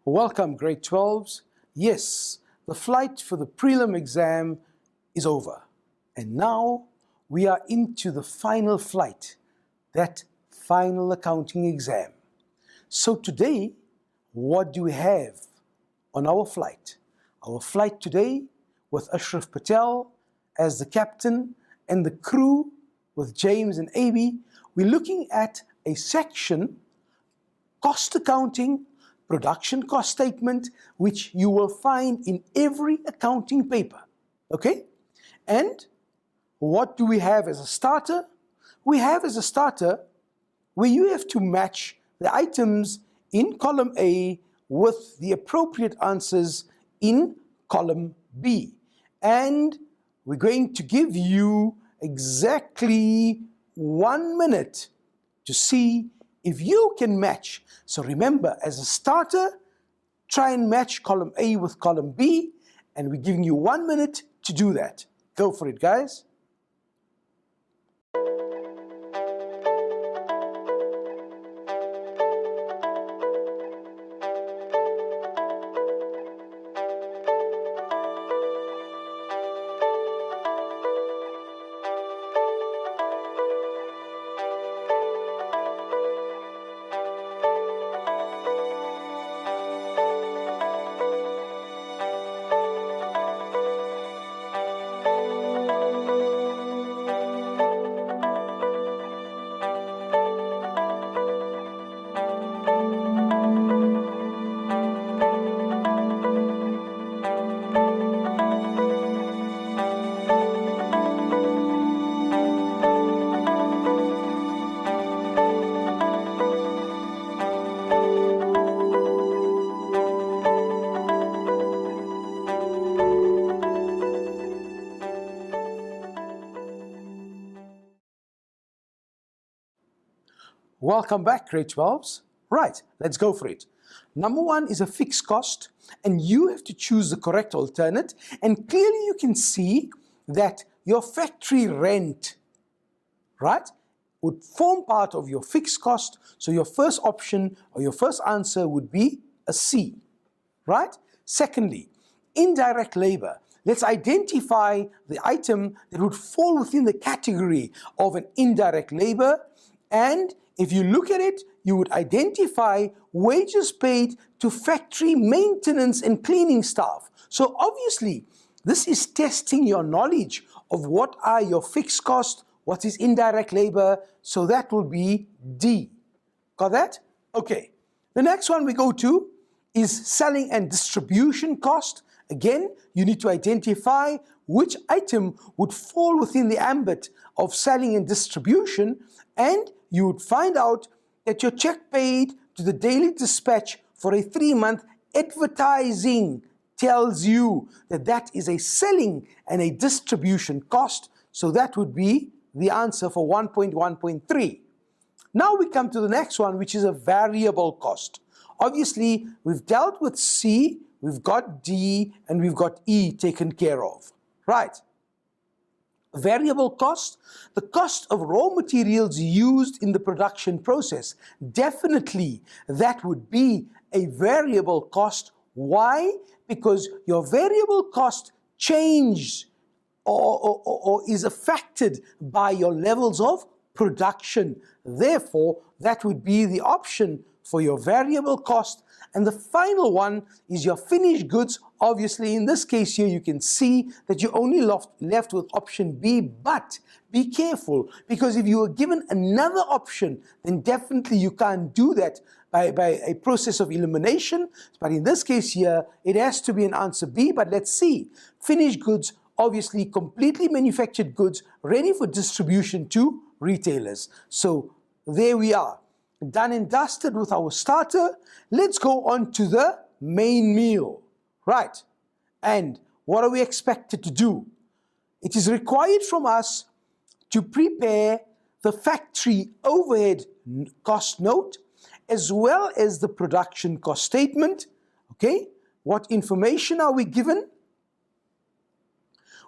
Welcome, grade 12s. Yes, the flight for the prelim exam is over. And now we are into the final flight, that final accounting exam. So today, what do we have on our flight? Our flight today with Ashraf Patel as the captain and the crew with James and AB, we're looking at a section, cost accounting, production cost statement, which you will find in every accounting paper, okay? And what do we have as a starter? We have as a starter where you have to match the items in column A with the appropriate answers in column B. And we're going to give you exactly 1 minute to see if you can match. So remember, as a starter, try and match column A with column B, and we're giving you 1 minute to do that. Go for it, guys. Welcome back, grade 12s. Right, let's go for it. Number one is a fixed cost, and you have to choose the correct alternate. And clearly you can see that your factory rent, right, would form part of your fixed cost. So your first option or your first answer would be a C, right? Secondly, indirect labor. Let's identify the item that would fall within the category of an indirect labor. And if you look at it, you would identify wages paid to factory maintenance and cleaning staff. So obviously, this is testing your knowledge of what are your fixed costs, what is indirect labor, so that will be D. Got that? Okay. The next one we go to is selling and distribution cost. Again, you need to identify which item would fall within the ambit of selling and distribution, and you would find out that your check paid to the Daily Dispatch for a 3-month advertising tells you that that is a selling and a distribution cost. So that would be the answer for 1.1.3. Now we come to the next one, which is a variable cost. Obviously, we've dealt with C, we've got D, and we've got E taken care of. Right. Variable cost, the cost of raw materials used in the production process. Definitely, that would be a variable cost. Why? Because your variable cost changes or is affected by your levels of production. Therefore, that would be the option for your variable cost. And the final one is your finished goods. Obviously, in this case here, you can see that you only left with option B, but be careful, because if you were given another option, then definitely you can't do that by a process of elimination. But in this case here, it has to be an answer B, but let's see. Finished goods, obviously completely manufactured goods, ready for distribution to retailers. So there we are. Done and dusted with our starter. Let's go on to the main meal. Right. And what are we expected to do? It is required from us to prepare the factory overhead cost note as well as the production cost statement. Okay. What information are we given?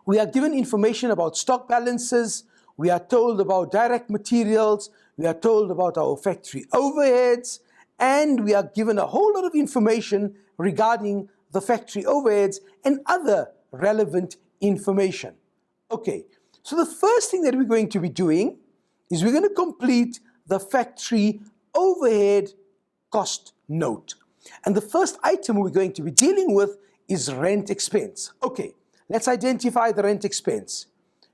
We are given information about stock balances, we are told about direct materials, we are told about our factory overheads, and we are given a whole lot of information regarding the factory overheads and other relevant information. Okay, so the first thing that we're going to be doing is we're going to complete the factory overhead cost note. And the first item we're going to be dealing with is rent expense. Okay, let's identify the rent expense.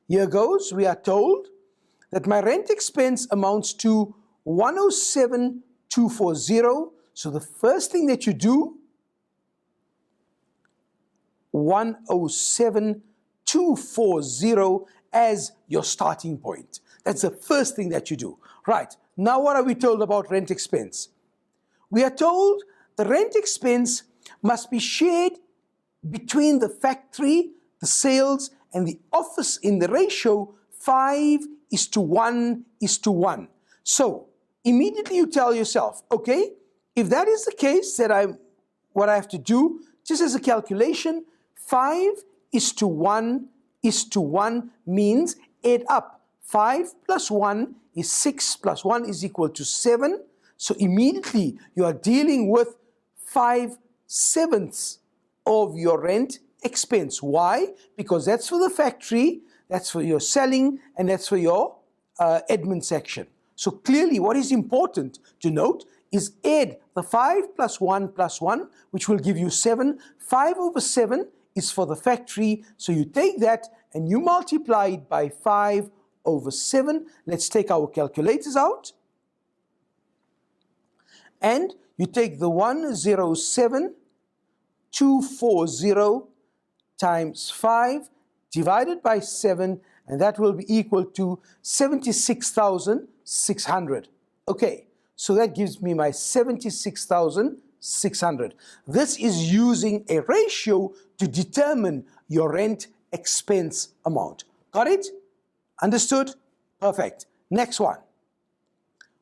Here goes. We are told that my rent expense amounts to 107,240. So the first thing that you do, 107,240 as your starting point. That's the first thing that you do. Right, now what are we told about rent expense? We are told the rent expense must be shared between the factory, the sales, and the office in the ratio 5:1:1. So immediately you tell yourself, okay, if that is the case, what I have to do, just as a calculation, 5:1:1 means add up. 5 plus 1 is 6 plus 1 is equal to 7. So immediately you are dealing with 5/7 of your rent expense. Why? Because that's for the factory, that's for your selling, and that's for your admin section. So clearly what is important to note is add the 5 plus 1, which will give you 7. 5/7 is for the factory. So you take that and you multiply it by 5/7. Let's take our calculators out. And you take the 107,240 times 5 divided by 7, and that will be equal to 76,600. Okay, so that gives me my 76,600. This is using a ratio to determine your rent expense amount. Got it? Understood? Perfect. Next one.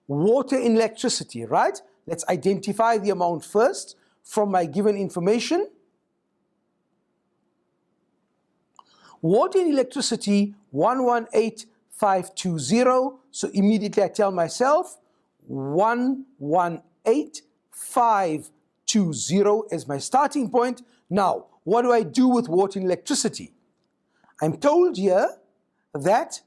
Water and electricity, right? Let's identify the amount first from my given information. Water and electricity, 118,520. So immediately I tell myself 118,520 as my starting point. Now, what do I do with water and electricity? I'm told here that,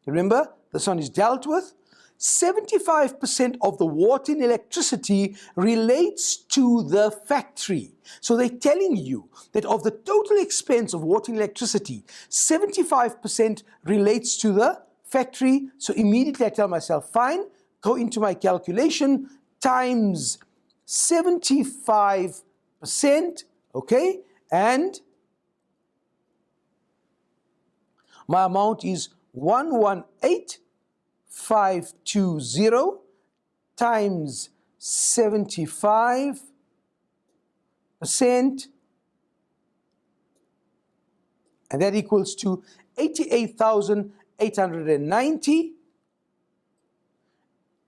remember, this one is dealt with. 75% of the water and electricity relates to the factory. So they're telling you that of the total expense of water and electricity, 75% relates to the factory. So immediately I tell myself, fine, go into my calculation, times 75%, okay? And my amount is 118,520 times 75%, and that equals to 88,890.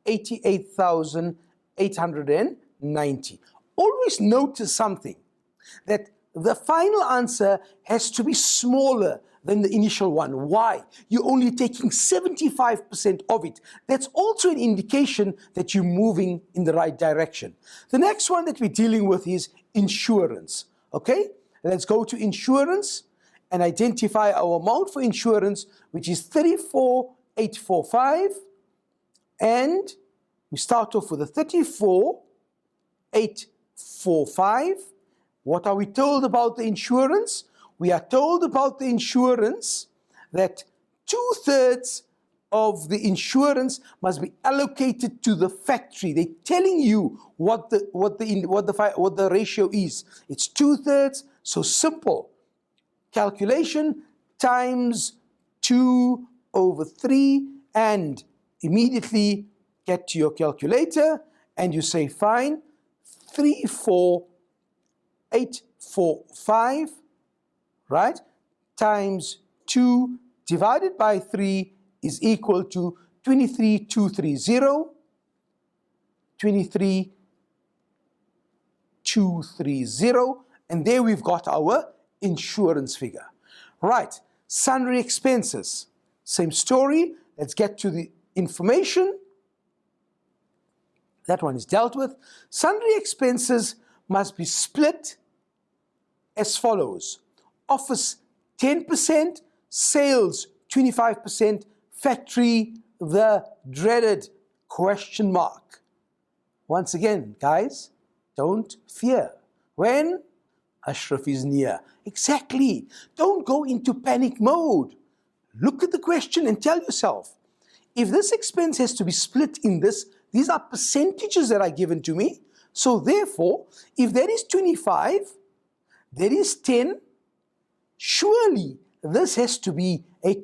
88,890. Always notice something, that the final answer has to be smaller than the initial one. Why? You're only taking 75% of it. That's also an indication that you're moving in the right direction. The next one that we're dealing with is insurance. Okay? Let's go to insurance and identify our amount for insurance, which is 34,845. And we start off with a 34,845. What are we told about the insurance? We are told about the insurance that 2/3 of the insurance must be allocated to the factory. They're telling you what the ratio is. It's 2/3. So simple calculation, times 2/3, and immediately get to your calculator and you say, fine, 34,845, right, times 2 divided by 3 is equal to 23,230. 23,230, and there we've got our insurance figure. Right, Sundry expenses. Same story. Let's get to the information. That one is dealt with. Sundry expenses must be split as follows. Office 10%, sales 25%, factory the dreaded question mark. Once again, guys, don't fear when Ashraf is near. Exactly. Don't go into panic mode. Look at the question and tell yourself, if this expense has to be split in this, these are percentages that are given to me. So therefore, if there is 25, there is 10, surely this has to be a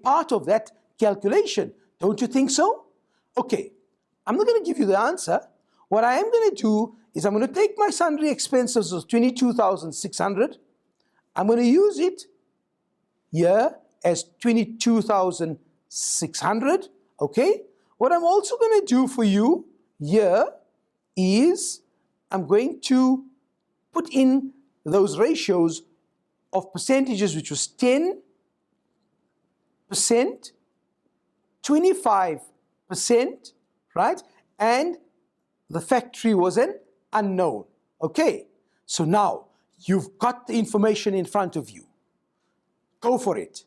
part of that calculation. Don't you think so? Okay, I'm not going to give you the answer. What I am going to do is I'm going to take my sundry expenses of 22,600. I'm going to use it here as 22,600. Okay? What I'm also going to do for you here is I'm going to put in those ratios of percentages, which was 10%, 25%, right? And the factory was an unknown. Okay, so now you've got the information in front of you. Go for it.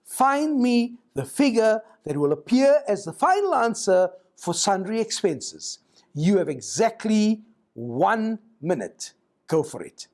Find me the figure that will appear as the final answer for sundry expenses. You have exactly 1 minute. Go for it.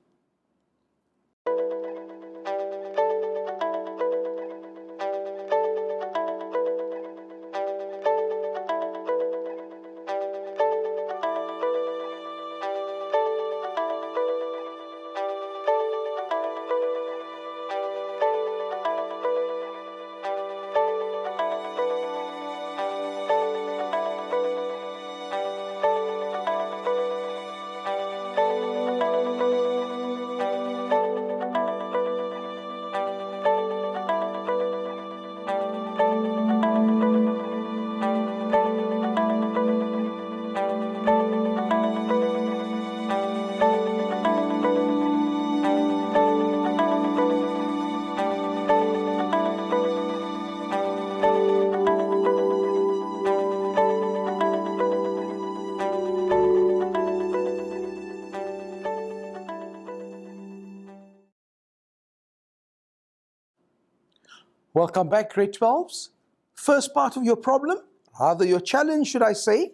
Welcome back, grade 12s. First part of your problem, rather your challenge, should I say,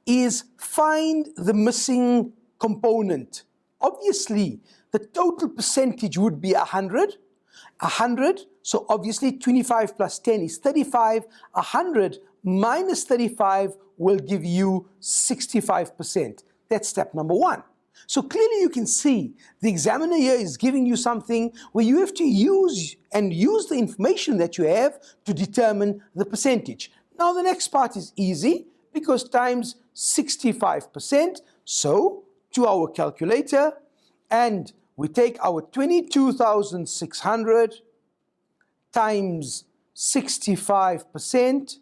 is find the missing component. Obviously, the total percentage would be 100. 100, so obviously 25 plus 10 is 35. 100 minus 35 will give you 65%. That's step number one. So clearly you can see the examiner here is giving you something where you have to use the information that you have to determine the percentage. Now the next part is easy because times 65%. So to our calculator, and we take our 22,600 times 65%,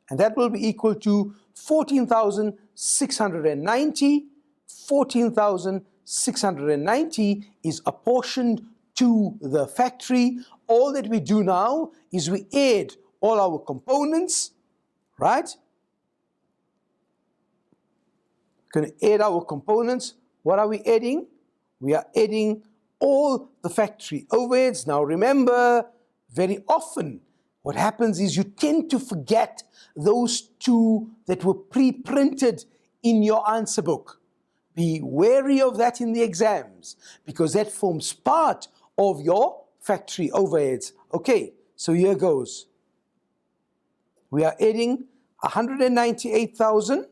and that will be equal to 14,690. 14,690 is apportioned to the factory. All that we do now is we add all our components, right? Going to add our components. What are we adding? We are adding all the factory overheads. Now remember, very often what happens is you tend to forget those two that were pre-printed in your answer book. Be wary of that in the exams because that forms part of your factory overheads. Okay, so here goes. We are adding 198,000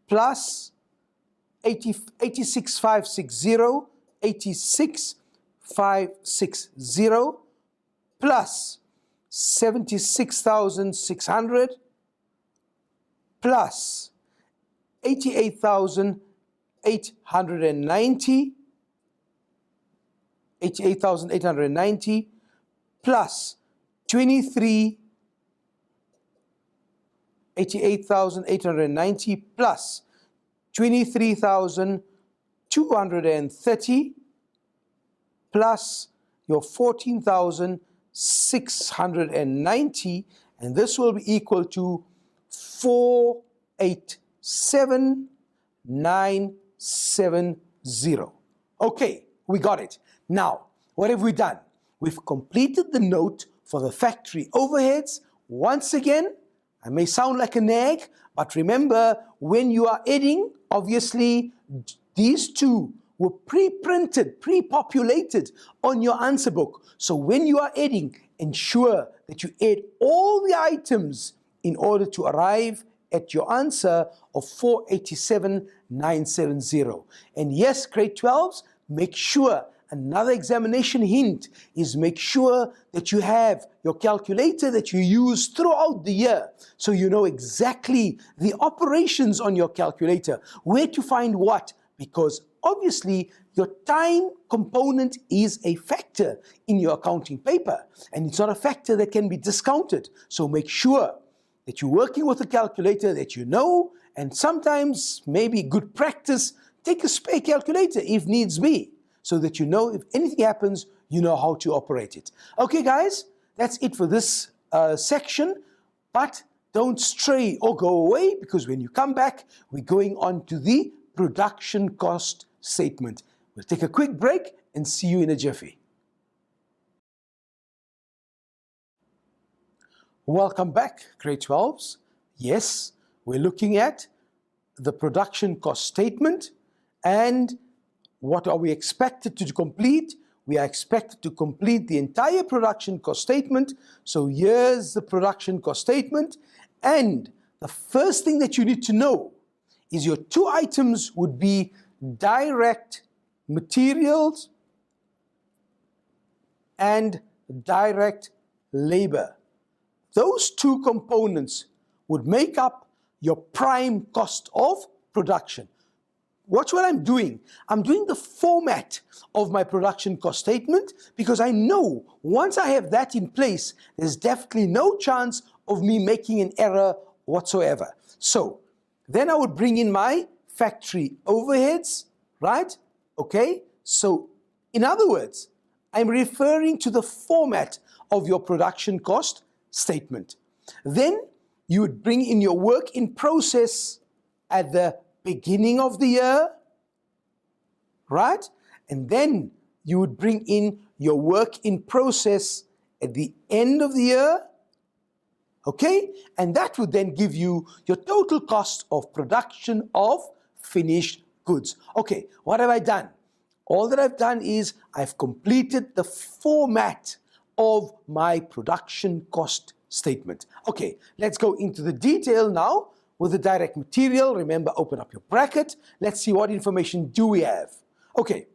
plus 86,560, 86,560 plus 76,600 plus 88,890, 88,890 plus 23, 88,890 plus 23,230 plus your 14,690, and this will be equal to 487,970. Okay, we got it. Now, what have we done? We've completed the note for the factory overheads. Once again, I may sound like a nag, but remember, when you are adding, obviously, these two were pre-printed, pre-populated on your answer book. So when you are adding, ensure that you add all the items in order to arrive at your answer of 487,970. And yes, grade 12s, make sure, another examination hint is make sure that you have your calculator that you use throughout the year, so you know exactly the operations on your calculator, where to find what, because obviously your time component is a factor in your accounting paper, and it's not a factor that can be discounted. So make sure that you're working with a calculator that you know, and sometimes maybe good practice, take a spare calculator if needs be, so that you know if anything happens, you know how to operate it. Okay guys, that's it for this section, but don't stray or go away, because when you come back, we're going on to the production cost statement. We'll take a quick break and see you in a jiffy. Welcome back, grade 12s. Yes, we're looking at the production cost statement, and what are we expected to complete? We are expected to complete the entire production cost statement. So here's the production cost statement, and the first thing that you need to know is your two items would be direct materials and direct labor. Those two components would make up your prime cost of production. Watch what I'm doing. I'm doing the format of my production cost statement, because I know once I have that in place, there's definitely no chance of me making an error whatsoever. So then I would bring in my factory overheads, right? Okay, so in other words, I'm referring to the format of your production cost statement. Then you would bring in your work in process at the beginning of the year, right? And then you would bring in your work in process at the end of the year, okay? And that would then give you your total cost of production of finished goods. Okay, what have I done? All that I've done is I've completed the format of my production cost statement. Okay, let's go into the detail now with the direct material. Remember, open up your bracket. Let's see what information do we have. Okay,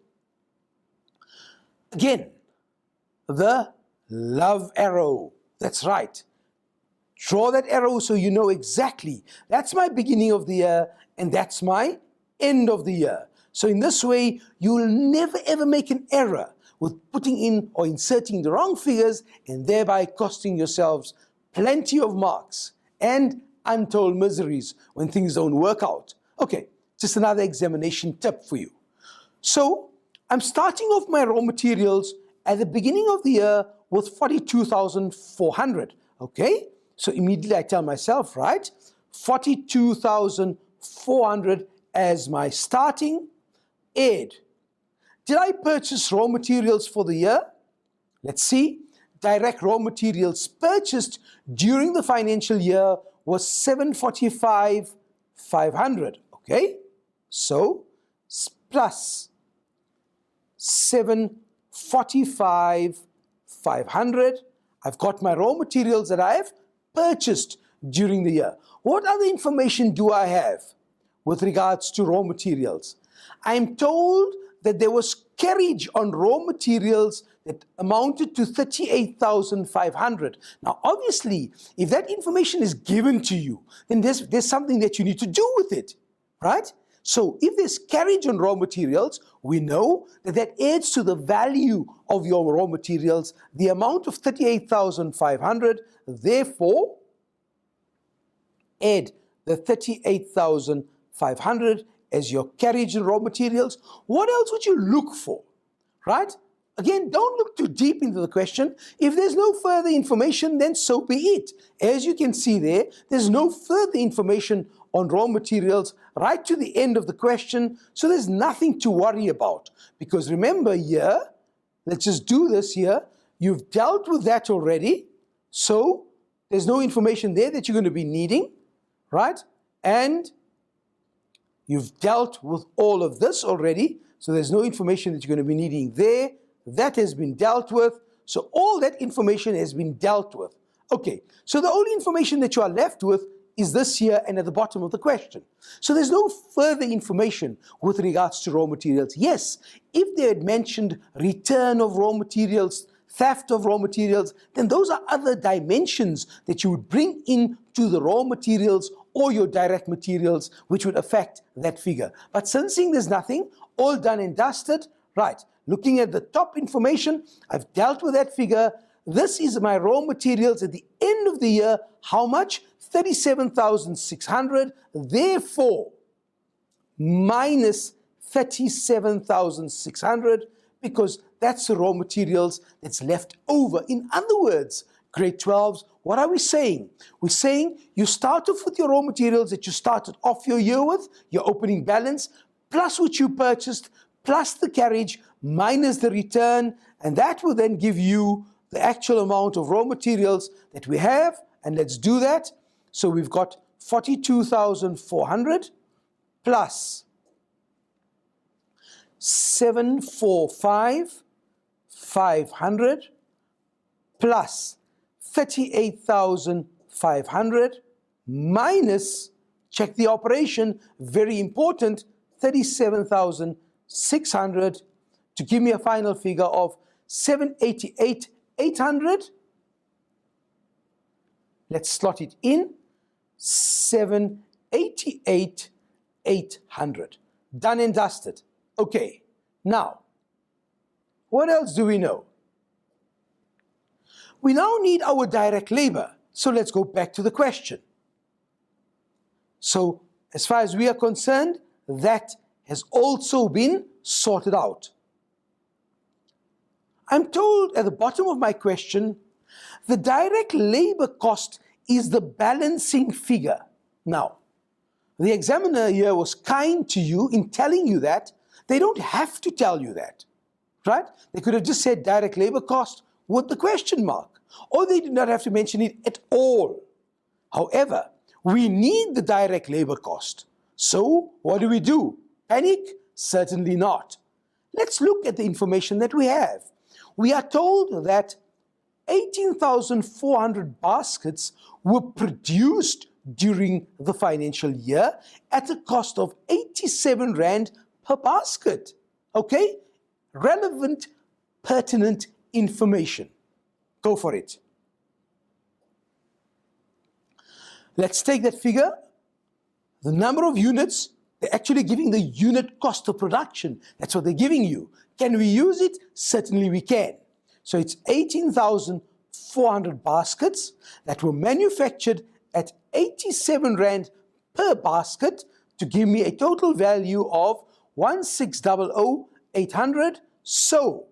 again, the love arrow. That's right. Draw that arrow so you know exactly that's my beginning of the year and that's my end of the year. So in this way, you'll never ever make an error with putting in or inserting the wrong figures and thereby costing yourselves plenty of marks and untold miseries when things don't work out. Okay, just another examination tip for you. So I'm starting off my raw materials at the beginning of the year with 42,400. Okay, so immediately I tell myself, right, 42,400 as my starting. Add. Did I purchase raw materials for the year? Let's see. Direct raw materials purchased during the financial year was 745,500. Okay, so plus 745,500. I've got my raw materials that I have purchased during the year. What other information do I have with regards to raw materials? I'm told that there was carriage on raw materials that amounted to 38,500. Now, obviously, if that information is given to you, then there's something that you need to do with it, right? So if there's carriage on raw materials, we know that that adds to the value of your raw materials, the amount of 38,500. Therefore, add the 38,500 as your carriage in raw materials. What else would you look for, right? Again, don't look too deep into the question. If there's no further information, then so be it. As you can see there, there's no further information on raw materials right to the end of the question, so there's nothing to worry about. Because remember here, let's just do this here, you've dealt with that already, so there's no information there that you're going to be needing, right? And you've dealt with all of this already, so there's no information that you're going to be needing there. That has been dealt with. So all that information has been dealt with. Okay, so the only information that you are left with is this here and at the bottom of the question. So there's no further information with regards to raw materials. Yes, if they had mentioned return of raw materials, theft of raw materials, then those are other dimensions that you would bring into the raw materials or your direct materials, which would affect that figure. But sensing there's nothing, all done and dusted, right? Looking at the top information, I've dealt with that figure. This is my raw materials at the end of the year. How much? 37,600. Therefore, minus 37,600, because that's the raw materials that's left over. In other words, grade 12s, what are we saying? We're saying you start off with your raw materials that you started off your year with, your opening balance, plus what you purchased, plus the carriage, minus the return, and that will then give you the actual amount of raw materials that we have, and let's do that. So we've got 42,400 plus 745,500 plus 38,500 minus, check the operation, very important, 37,600 to give me a final figure of 788,800. Let's slot it in, 788,800. Done and dusted. Okay, now, what else do we know? We now need our direct labor. So let's go back to the question. So as far as we are concerned, that has also been sorted out. I'm told at the bottom of my question, the direct labor cost is the balancing figure. Now, the examiner here was kind to you in telling you that. They don't have to tell you that, right? They could have just said direct labor cost with the question mark, or they did not have to mention it at all. However, we need the direct labor cost. So what do? Panic? Certainly not. Let's look at the information that we have. We are told that 18,400 baskets were produced during the financial year at a cost of 87 Rand per basket. Okay? Relevant, pertinent information. Go for it. Let's take that figure. The number of units, they're actually giving the unit cost of production. That's what they're giving you. Can we use it? Certainly we can. So it's 18,400 baskets that were manufactured at 87 Rand per basket to give me a total value of 1600,800. So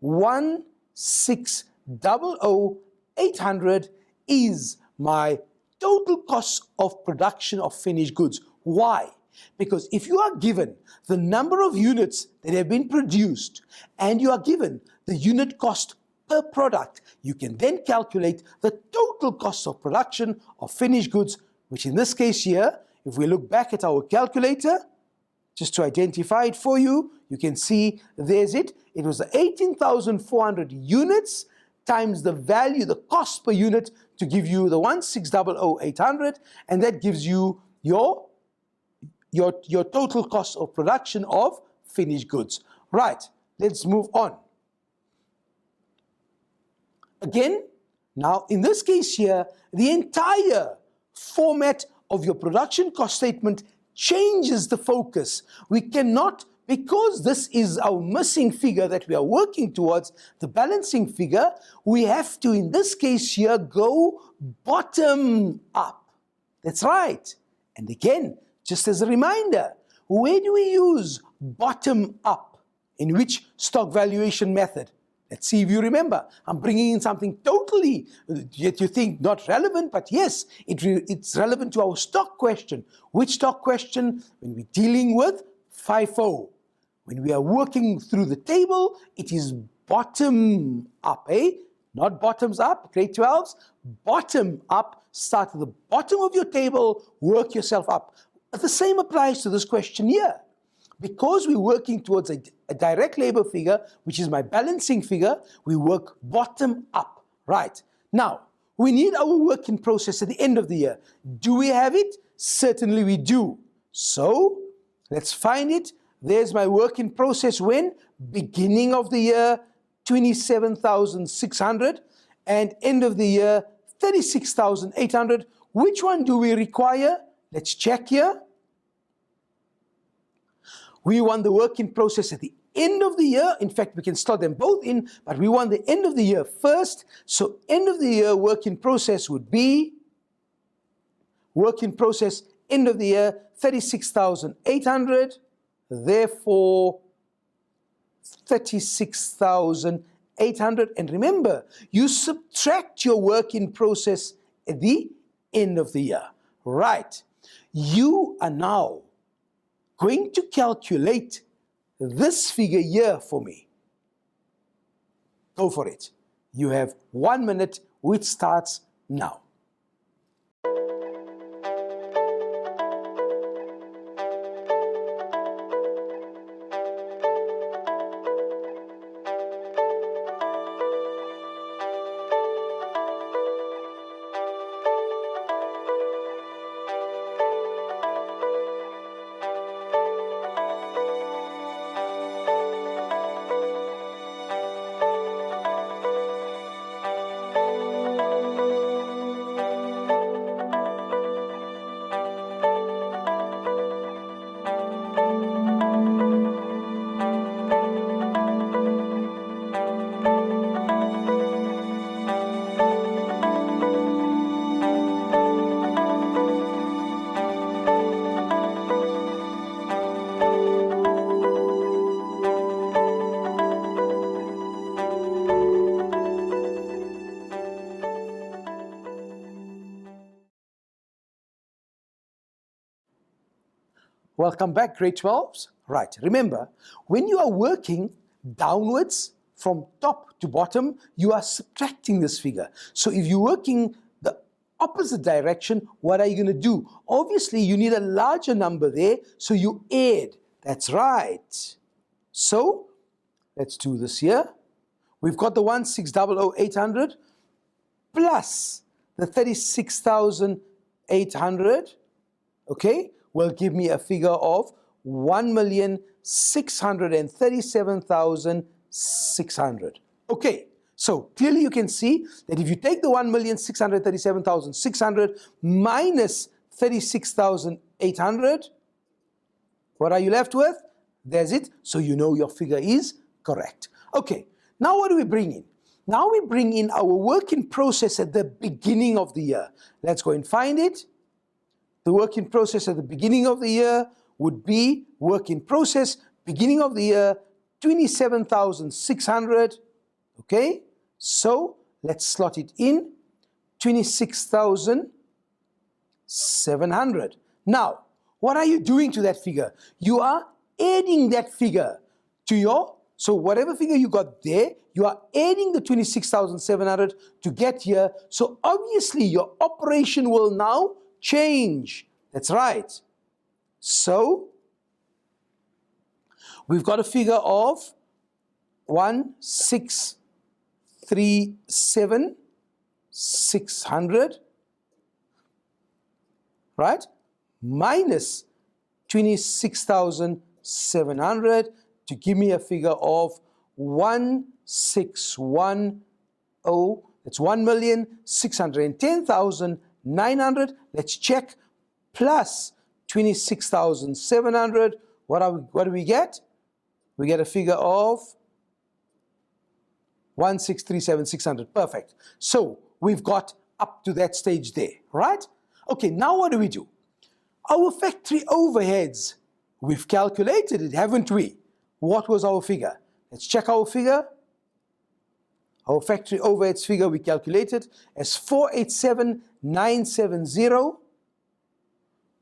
1600,800 is my total cost of production of finished goods. Why? Because if you are given the number of units that have been produced and you are given the unit cost per product, you can then calculate the total cost of production of finished goods, which in this case here, if we look back at our calculator, just to identify it for you, you can see there's it. It was the 18,400 units times the value, the cost per unit, to give you the 1600,800, and that gives you your total cost of production of finished goods. Right, let's move on. Again, now in this case here, the entire format of your production cost statement changes the focus. We cannot, because this is our missing figure that we are working towards, the balancing figure, we have to, in this case here, go bottom up. That's right. And again, just as a reminder, where do we use bottom up. In which stock valuation method? Let's see if you remember. I'm bringing in something totally, yet you think not relevant, but yes, it's relevant to our stock question. Which stock question? When we're dealing with FIFO. When we are working through the table, it is bottom up, eh? Not bottoms up, grade 12s, bottom up. Start at the bottom of your table, work yourself up. But the same applies to this question here. Because we're working towards a direct labor figure, which is my balancing figure, we work bottom up, right? Now, we need our work in process at the end of the year. Do we have it? Certainly we do. So, let's find it. There's my work in process when? Beginning of the year, 27,600, and end of the year, 36,800. Which one do we require? Let's check here. We want the work in process at the end of the year. In fact, we can slot them both in, but we want the end of the year first. So end of the year work in process would be work in process end of the year 36,800. Therefore, 36,800. And remember, you subtract your work in process at the end of the year. Right. You are now going to calculate this figure here for me. Go for it. You have 1 minute, which starts now. Welcome back, grade 12s. Right, remember, when you are working downwards from top to bottom, you are subtracting this figure. So if you're working the opposite direction, what are you going to do? Obviously, you need a larger number there, so you add. That's right. So, let's do this here. We've got the 16,800 plus the 36,800, okay? Will give me a figure of 1,637,600. Okay, so clearly you can see that if you take the 1,637,600 minus 36,800, what are you left with? There's it. So you know your figure is correct. Okay, now what do we bring in? Now we bring in our work in process at the beginning of the year. Let's go and find it. The work in process at the beginning of the year would be work in process, beginning of the year, 27,600. Okay, so let's slot it in, 26,700. Now, what are you doing to that figure? You are adding that figure to your, so whatever figure you got there, you are adding the 26,700 to get here. So obviously your operation will now change. That's right. So we've got a figure of 1,637,600, right? Minus 26,700 to give me a figure of 1,610. That's 1,610,900. Let's check. Plus 26,700. What do we get? We get a figure of 1,637,600. Perfect. So we've got up to that stage there, right? Okay, now what do we do? Our factory overheads We've calculated it, haven't we? What was our figure? Let's check our figure. Our factory overheads figure we calculated as 487,970,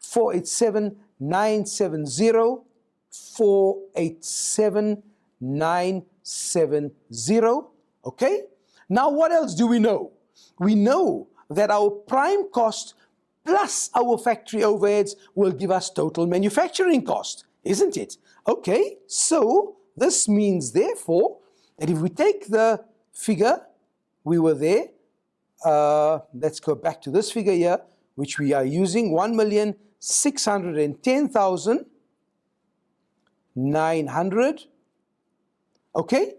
487,970, 487,970. Okay? Now what else do we know? We know that our prime cost plus our factory overheads will give us total manufacturing cost, isn't it? Okay, so this means therefore that if we take the figure, we were there, let's go back to this figure here, which we are using, 1,610,900, okay?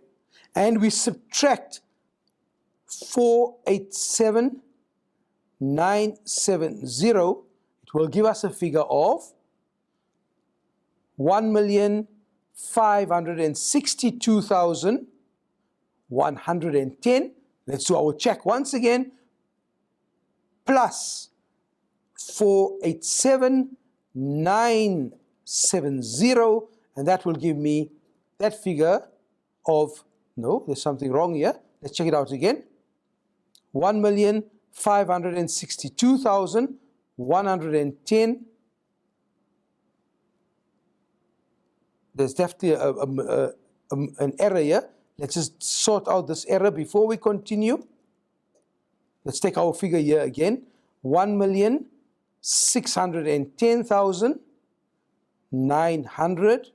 And we subtract 487,970, it will give us a figure of 1,562,110. Let's do our check once again. Plus 487,970, and that will give me that figure of, no, there's something wrong here. Let's check it out again. 1,562,110. There's definitely an error here. Let's just sort out this error before we continue. Let's take our figure here again. 1,610,900,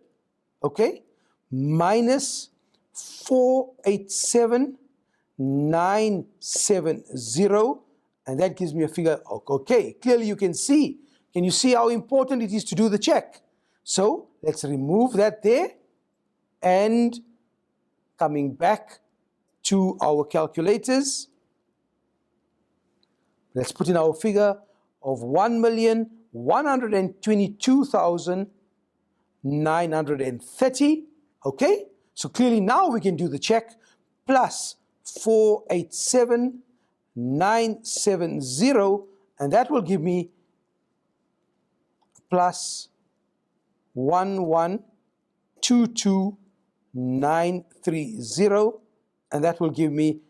okay, minus 487,970, and that gives me a figure, okay, clearly you can see. Can you see how important it is to do the check? So let's remove that there, and coming back to our calculators, let's put in our figure of 1,122,930, okay? So clearly now we can do the check, plus 487,970, and that will give me plus 1,122,930, and that will give me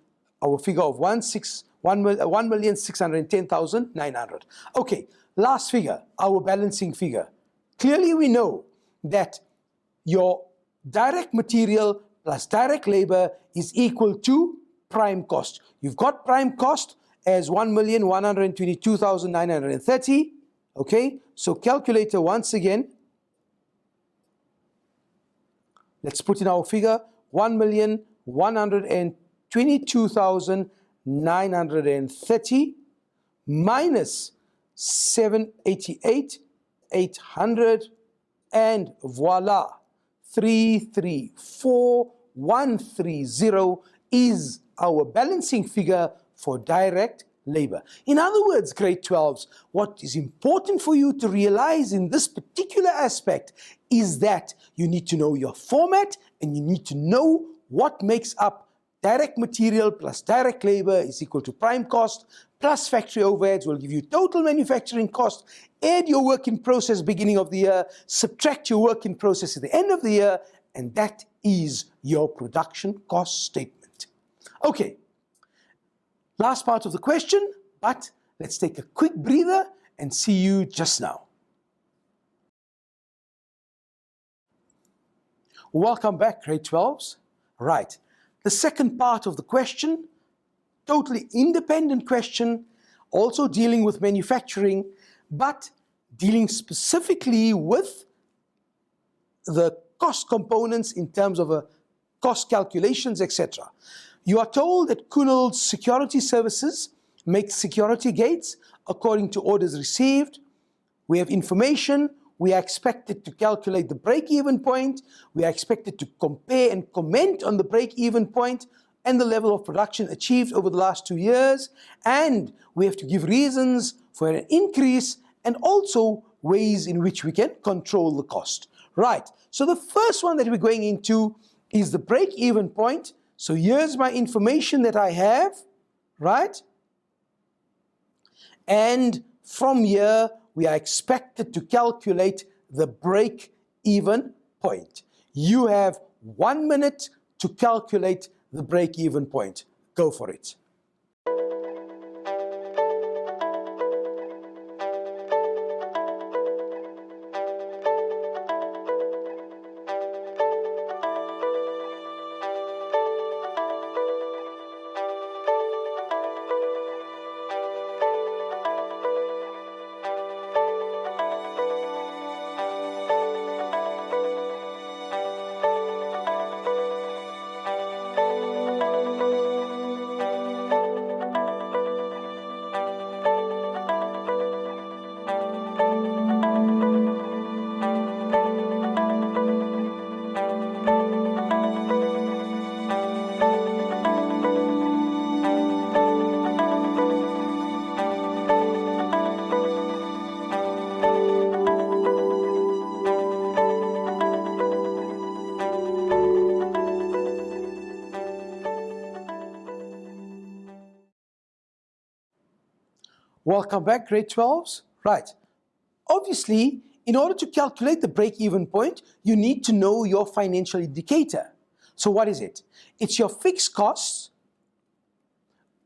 our figure of 1,610,900. Okay, last figure, our balancing figure. Clearly we know that your direct material plus direct labor is equal to prime cost. You've got prime cost as 1,122,930. Okay, so calculator once again. Let's put in our figure 1,122,930 minus 788,800, and voila, 334,130 is our balancing figure for direct labor. In other words, grade 12s, what is important for you to realize in this particular aspect is that you need to know your format, and you need to know what makes up direct material plus direct labor is equal to prime cost plus factory overheads will give you total manufacturing cost. Add your work in process beginning of the year, subtract your work in process at the end of the year, and that is your production cost statement. Okay. Last part of the question, but let's take a quick breather and see you just now. Welcome back, grade 12s. Right, the second part of the question, totally independent question, also dealing with manufacturing, but dealing specifically with the cost components in terms of cost calculations, etc. You are told that Kunal's Security Services makes security gates according to orders received. We have information. We are expected to calculate the break-even point. We are expected to compare and comment on the break-even point and the level of production achieved over the last 2 years. And we have to give reasons for an increase and also ways in which we can control the cost. Right, so the first one that we're going into is the break-even point. So here's my information that I have, right? And from here, we are expected to calculate the break break-even point. You have 1 minute to calculate the break-even point. Go for it. Welcome back, grade 12s. Right. Obviously, in order to calculate the break-even point, you need to know your financial indicator. So what is it? It's your fixed costs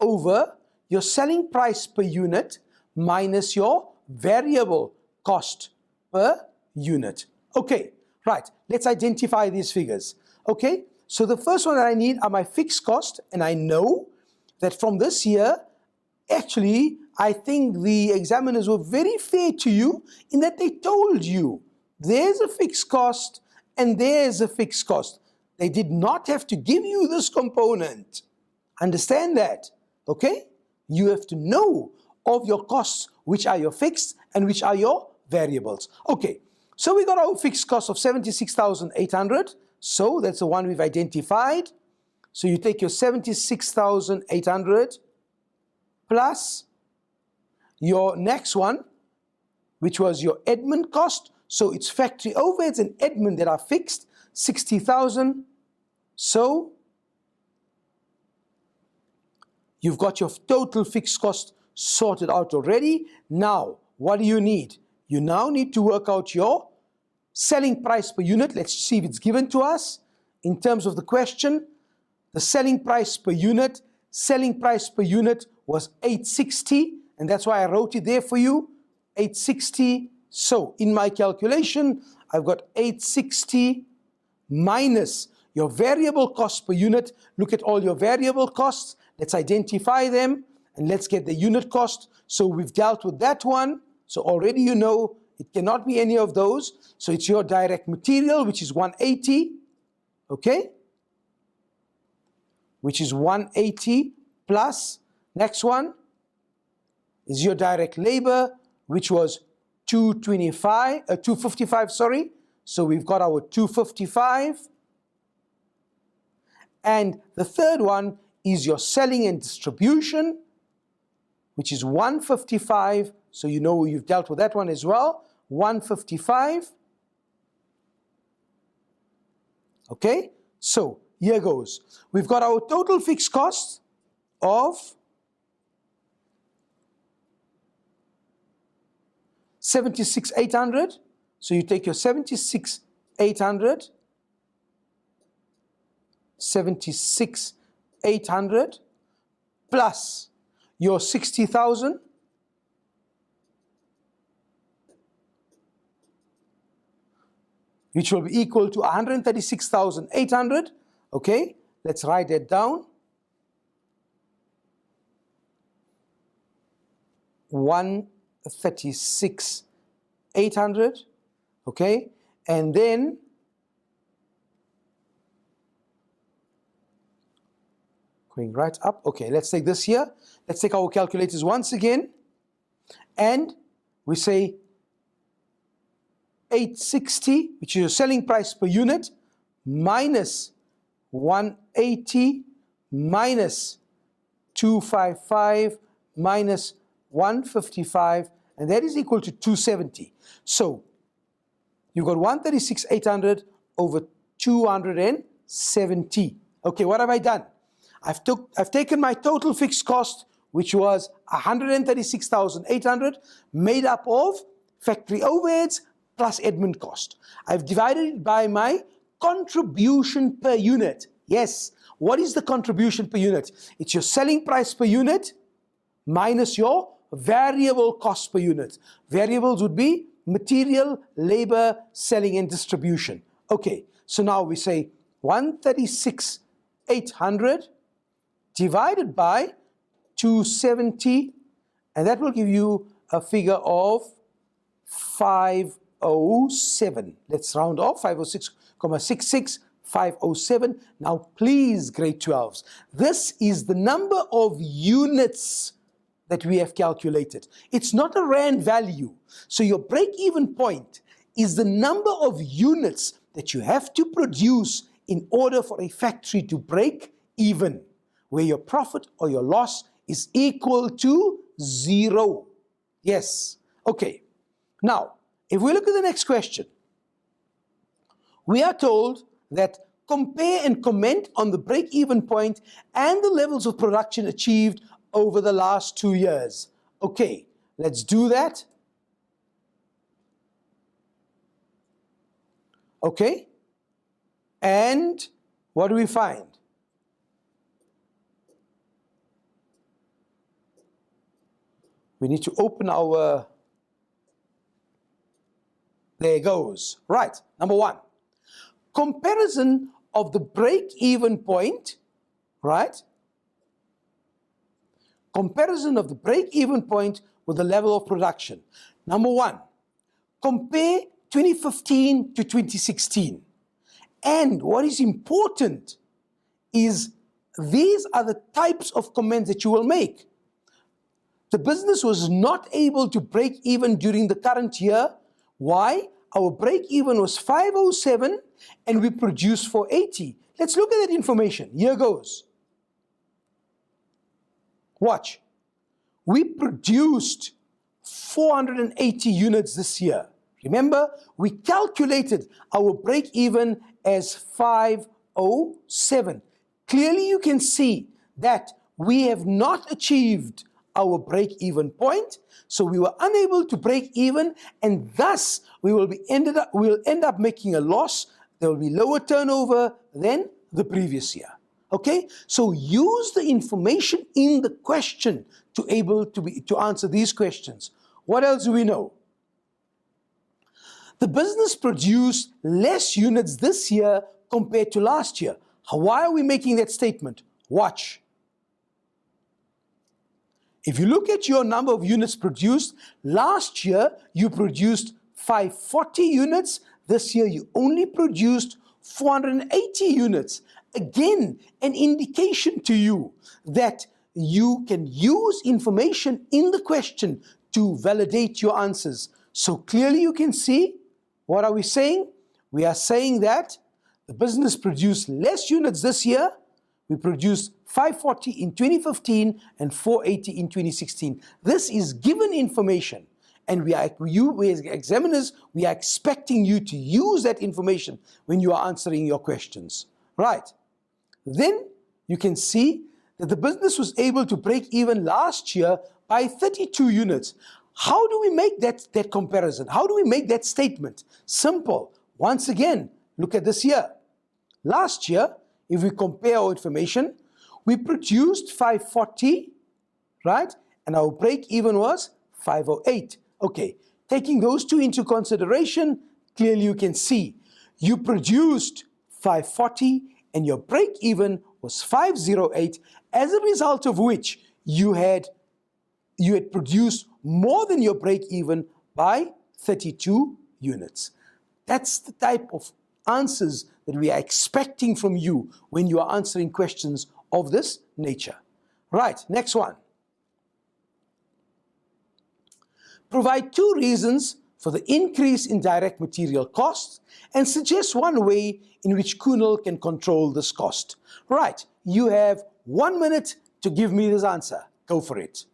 over your selling price per unit minus your variable cost per unit. Okay, right. Let's identify these figures. Okay, so the first one that I need are my fixed cost, and I know that from this year, actually, I think the examiners were very fair to you in that they told you there's a fixed cost and there's a fixed cost. They did not have to give you this component. Understand that, okay? You have to know of your costs, which are your fixed and which are your variables. Okay, so we got our fixed cost of 76,800. So that's the one we've identified. So you take your 76,800 plus your next one, which was your admin cost. So it's factory overheads and admin that are fixed, 60,000. So you've got your total fixed cost sorted out already. Now, what do you need? You now need to work out your selling price per unit. Let's see if it's given to us. In terms of the question, the selling price per unit was 860. And that's why I wrote it there for you, 860. So in my calculation, I've got 860 minus your variable cost per unit. Look at all your variable costs. Let's identify them and let's get the unit cost. So we've dealt with that one. So already you know it cannot be any of those. So it's your direct material, which is 180, okay? Which is 180 plus, next one, is your direct labor, which was 255, sorry. So we've got our 255. And the third one is your selling and distribution, which is 155. So you know you've dealt with that one as well, 155. Okay, so here goes. We've got our total fixed cost of 76,800. So you take your 76,800 plus your 60,000, which will be equal to 136,800. Okay, let's write that down. 136,800. Okay, and then going right up. Okay, let's take this here. Let's take our calculators once again, and we say 860, which is your selling price per unit, minus 180 minus 255 minus 155, and that is equal to 270. So you've got 136,800 over 270. Okay, what have I done? I've taken my total fixed cost, which was 136,800, made up of factory overheads plus admin cost. I've divided it by my contribution per unit. Yes, what is the contribution per unit? It's your selling price per unit minus your variable cost per unit. Variables would be material, labor, selling and distribution. Okay, so now we say 136,800 divided by 270, and that will give you a figure of 507. Let's round off, 506,66, 507. Now please, grade 12s, this is the number of units that we have calculated. It's not a rand value. So your break-even point is the number of units that you have to produce in order for a factory to break even, where your profit or your loss is equal to 0. Yes. Okay. Now, if we look at the next question, we are told that compare and comment on the break-even point and the levels of production achieved over the last 2 years. Okay, let's do that. Okay, and what do we find? We need to open our, there it goes. Right, number one, comparison of the break-even point, right? Comparison of the break-even point with the level of production. Number one, compare 2015 to 2016. And what is important is these are the types of comments that you will make. The business was not able to break even during the current year. Why? Our break even was 507 and we produced 480. Let's look at that information. Here goes. Watch. We produced 480 units this year. Remember, we calculated our break even as 507. Clearly you can see that we have not achieved our break even point, so we were unable to break even, and thus we'll end up making a loss. There will be lower turnover than the previous year. Okay, so use the information in the question to answer these questions. What else do we know? The business produced less units this year compared to last year. Why are we making that statement? Watch. If you look at your number of units produced, last year you produced 540 units. This year you only produced 480 units. Again, an indication to you that you can use information in the question to validate your answers. So clearly you can see, what are we saying? We are saying that the business produced less units this year. We produced 540 in 2015 and 480 in 2016. This is given information, and we as examiners, we are expecting you to use that information when you are answering your questions. Right. Then you can see that the business was able to break even last year by 32 units. How do we make that comparison? How do we make that statement? Simple. Once again, look at this year. Last year, if we compare our information, we produced 540, right? And our break even was 508. Okay, taking those two into consideration, clearly you can see you produced 540 and your break even was 508, as a result of which you had produced more than your break even by 32 units. That's the type of answers that we are expecting from you when you are answering questions of this nature. Right, next one. Provide 2 reasons for the increase in direct material costs and suggest one way in which Kunal can control this cost. Right, you have 1 minute to give me this answer. Go for it.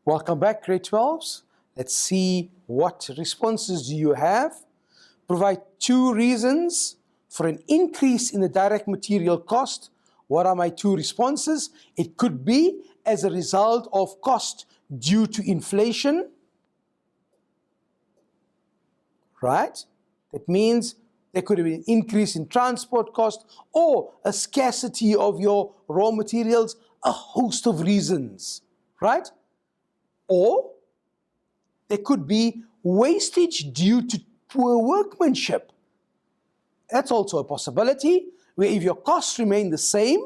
Welcome back, grade 12s. Let's see what responses do you have. Provide 2 reasons for an increase in the direct material cost. What are my 2 responses? It could be as a result of cost due to inflation, right? That means there could have been an increase in transport cost or a scarcity of your raw materials, a host of reasons, right? Or there could be wastage due to poor workmanship. That's also a possibility, where if your costs remain the same,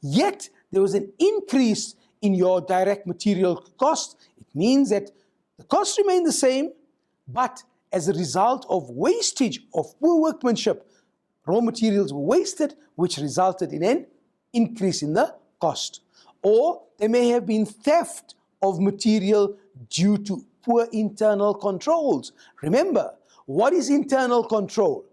yet there was an increase in your direct material cost, it means that the costs remain the same, but as a result of wastage of poor workmanship, raw materials were wasted, which resulted in an increase in the cost. Or there may have been theft of material due to poor internal controls. Remember, what is internal control?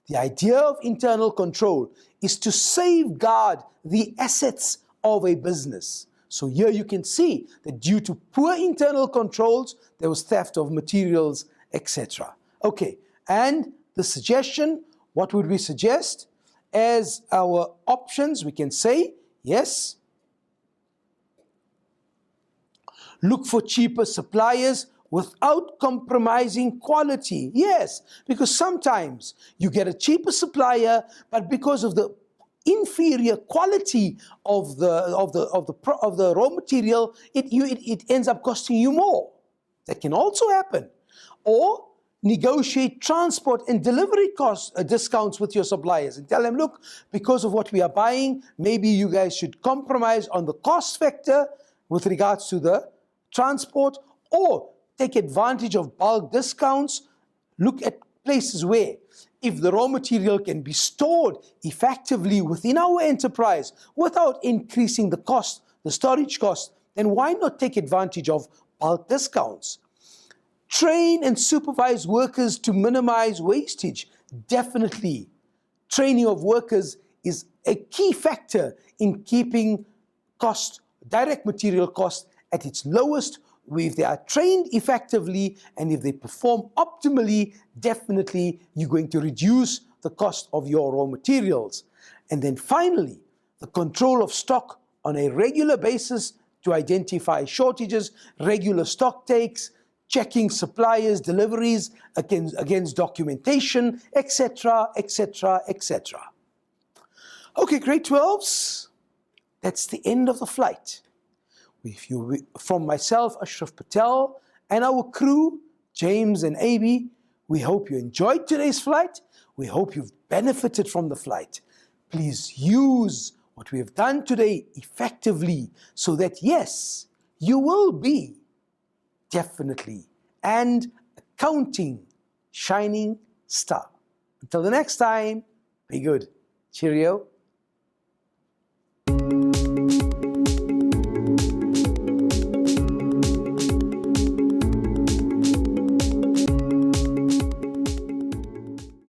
The idea of internal control is to safeguard the assets of a business. So here you can see that due to poor internal controls, there was theft of materials, etc. Okay, and the suggestion, what would we suggest? As our options, we can say, yes, look for cheaper suppliers without compromising quality. Yes, because sometimes you get a cheaper supplier, but because of the inferior quality of the raw material, it ends up costing you more. That can also happen. Or negotiate transport and delivery cost discounts with your suppliers and tell them, look, because of what we are buying, maybe you guys should compromise on the cost factor with regards to the transport, or take advantage of bulk discounts. Look at places where if the raw material can be stored effectively within our enterprise without increasing the cost, the storage cost, then why not take advantage of bulk discounts? Train and supervise workers to minimize wastage. Definitely, training of workers is a key factor in keeping cost, direct material cost, at its lowest. If they are trained effectively and if they perform optimally, definitely you're going to reduce the cost of your raw materials. And then finally, the control of stock on a regular basis to identify shortages, regular stock takes, checking suppliers' deliveries against documentation, etc., etc., etc. Okay, grade 12s, that's the end of the flight. From myself, Ashraf Patel, and our crew, James and AB, we hope you enjoyed today's flight. We hope you've benefited from the flight. Please use what we have done today effectively so that, yes, you will be definitely and accounting shining star. Until the next time, be good. Cheerio.